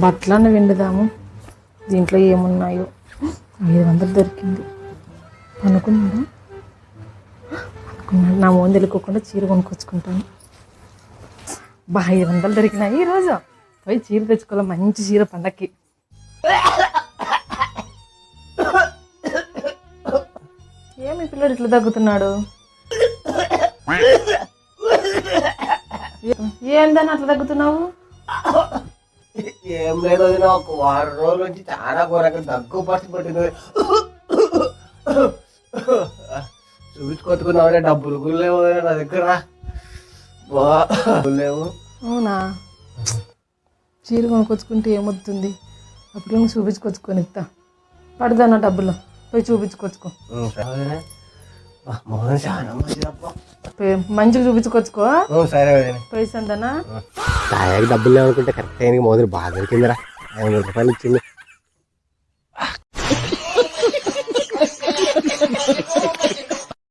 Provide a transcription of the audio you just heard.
బట్టలన్నీ విండుదాము. దీంట్లో ఏమున్నాయో. 500 దొరికింది. అనుకున్నాడు నా మోహన్ తెలుకోకుండా చీర కొనుక్కొచ్చుకుంటాను. 500 దొరికినాయి ఈరోజు. పోయి చీర తెచ్చుకోవాలి, మంచి చీర పండక్కి. ఏమి పిల్లడు ఇట్లా తగ్గుతున్నాడు? ఏందని అట్లా తగ్గుతున్నావు? ఏం లేదు, ఒక వారం రోజుల నుంచి చాలా ఘోరంగా దగ్గు పట్టింది. చూపించుకొచ్చుకున్నావురే, డబ్బులు కూడా లేవు నా దగ్గర. లేవు. అవునా? చీర కొనుక్కొచ్చుకుంటే ఏమవుతుంది? అప్పుడు నువ్వు చూపించుకొచ్చుకొని ఇస్తా. పడదానా డబ్బులు? పోయి చూపించుకొచ్చుకో. మంచిగా చూపించుకొచ్చుకో. సరే పైసా అంతనా? డబ్బులు లేవనుకుంటే కరెక్ట్ అయ్యి మోదీ బాగా దొరికిందిరా. 500 రూపాయలు ఇచ్చింది.